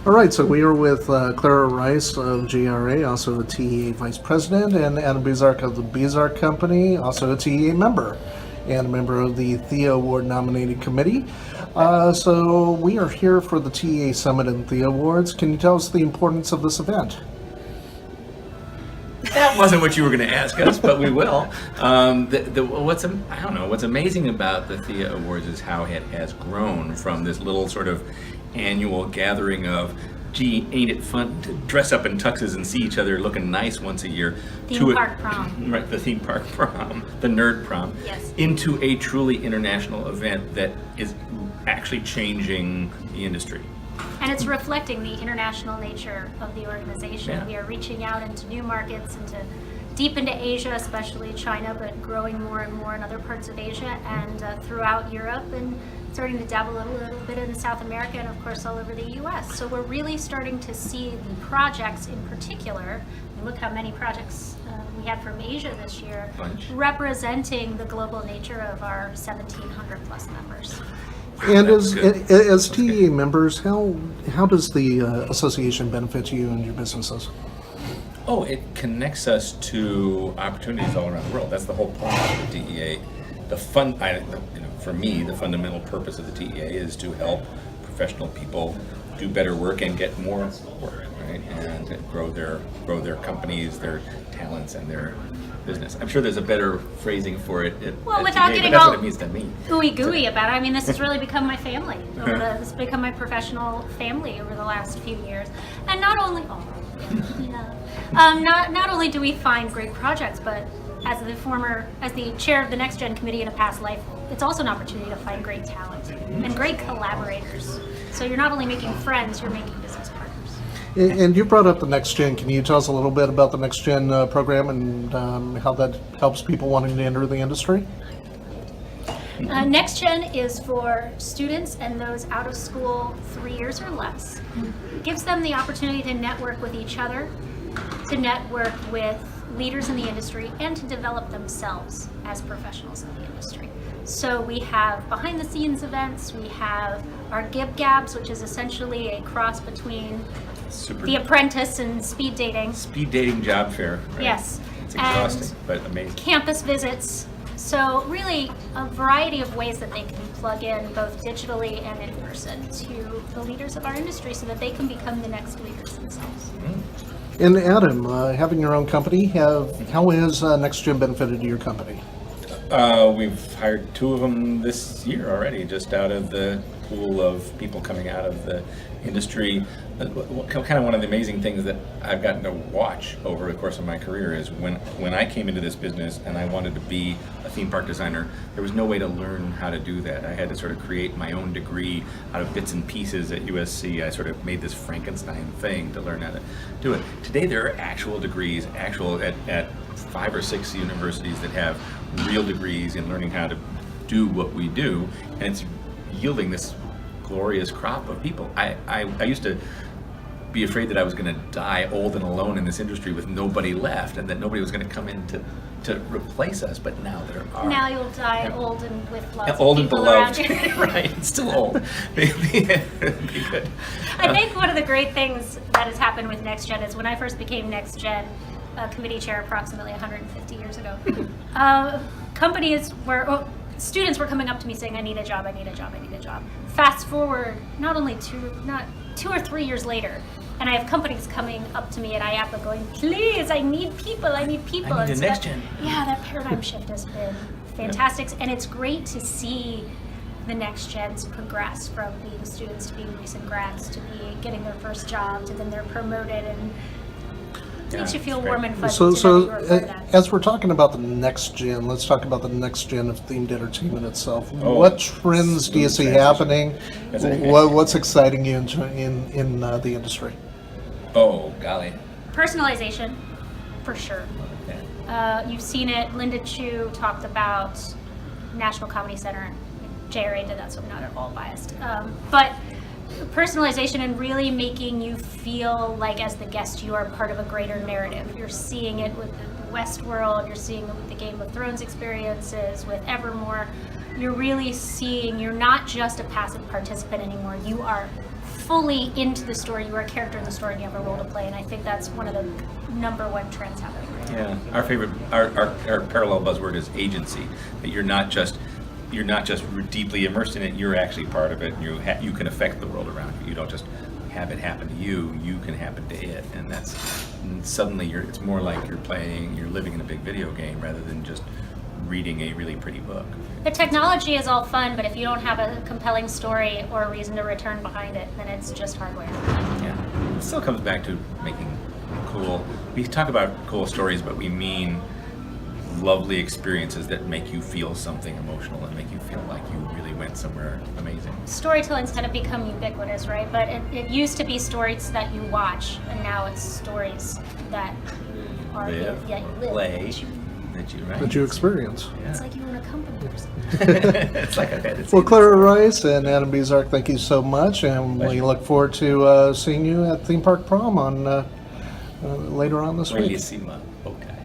All right, so we are with Clara Rice of GRA, also a TEA Vice President, and Adam Bezark of the Bezark Company, also a TEA member, and a member of the THEA Award nominating committee. So we are here for the TEA Summit and THEA Awards. Can you tell us the importance of this event? That wasn't what you were going to ask us, but we will. What's amazing about the THEA Awards is how it has grown from this little sort of annual gathering of, gee, ain't it fun to dress up in tuxes and see each other looking nice once a year. Theme park prom. Right, the theme park prom, the nerd prom. Yes. Into a truly international event that is actually changing the industry. And it's reflecting the international nature of the organization. Yeah. We are reaching out into new markets, deep into Asia, especially China, but growing more and more in other parts of Asia and throughout Europe, and starting to dabble a little bit in South America, and of course all over the US. So we're really starting to see the projects in particular. Look how many projects we had from Asia this year, representing the global nature of our 1,700 plus members. And as TEA members, how does the association benefit you and your businesses? Oh, it connects us to opportunities all around the world. That's the whole point of the TEA. For me, the fundamental purpose of the TEA is to help professional people do better work and get more work, right? And grow their companies, their talents, and their business. I'm sure there's a better phrasing for it. Without TEA, getting that's all what it means to me. Gooey about it. I mean, this has really become my family. It's become my professional family over the last few years. And not only, not only do we find great projects, but as the chair of the Next Gen Committee in a past life, it's also an opportunity to find great talent and great collaborators. So you're not only making friends, you're making business partners. And you brought up the Next Gen. Can you tell us a little bit about the Next Gen program and how that helps people wanting to enter the industry? Next Gen is for students and those out of school 3 years or less. It gives them the opportunity to network with each other, to network with leaders in the industry, and to develop themselves as professionals in the industry. So we have behind the scenes events, we have our Gib Gabs, which is essentially a cross between The Apprentice and speed dating. Speed dating job fair. Right? Yes. It's exhausting, but amazing. Campus visits. So really a variety of ways that they can plug in both digitally and in person to the leaders of our industry so that they can become the next leaders themselves. Mm-hmm. And Adam, having your own company, how has Next Gen benefited your company? We've hired 2 of them this year already, just out of the pool of people coming out of the industry. Kind of one of the amazing things that I've gotten to watch over the course of my career is when I came into this business and I wanted to be a theme park designer, there was no way to learn how to do that. I had to sort of create my own degree out of bits and pieces at USC. I sort of made this Frankenstein thing to learn how to do it. Today there are actual degrees, at 5 or 6 universities that have real degrees in learning how to do what we do, and it's yielding this glorious crop of people. I used to be afraid that I was going to die old and alone in this industry with nobody left, and that nobody was going to come in to replace us. But now there are. Now you'll die old and with lots old of and people beloved. around you. Right, still old. Be good. I think one of the great things that has happened with Next Gen is when I first became Next Gen committee chair approximately 150 years ago, students were coming up to me saying, I need a job, I need a job, I need a job. Fast forward, not 2 or 3 years later, and I have companies coming up to me at IAPA going, please, I need people. I need the Next Gen. Yeah, that paradigm shift has been fantastic, and it's great to see the Next Gens progress from being students to being recent grads to be getting their first job to then they're promoted, and it makes you feel warm and fuzzy. So as we're talking about the Next Gen, let's talk about the Next Gen of themed entertainment itself. What trends do you see happening? What's exciting you in the industry? Oh, golly. Personalization, for sure. You've seen it. Linda Chu talked about National Comedy Center. JRA did that, so I'm not at all biased. But personalization and really making you feel like, as the guest, you are part of a greater narrative. You're seeing it with the Westworld, you're seeing it with the Game of Thrones experiences, with Evermore. You're really seeing, you're not just a passive participant anymore. You are fully into the story. You are a character in the story and you have a role to play. And I think that's one of the number one trends happening right now. Yeah, our parallel buzzword is agency. That you're not just deeply immersed in it. You're actually part of it. And you can affect the world around you. You don't just have it happen to you. You can happen to it, and suddenly it's more like you're living in a big video game rather than just reading a really pretty book. The technology is all fun, but if you don't have a compelling story or a reason to return behind it, then it's just hardware. Yeah, it still comes back to making cool. We talk about cool stories, but we mean lovely experiences that make you feel something emotional and make you feel like you really went somewhere amazing. Storytelling's kind of become ubiquitous, right? But it used to be stories that you watch, and now it's stories that are you live. Play, that you experience. Yeah. It's like you own a company or something. It's like it's Well, Clara Rice and Adam Bezark, thank you so much, and we Pleasure. look forward to seeing you at Theme Park Prom on later on this When week. you see my boat.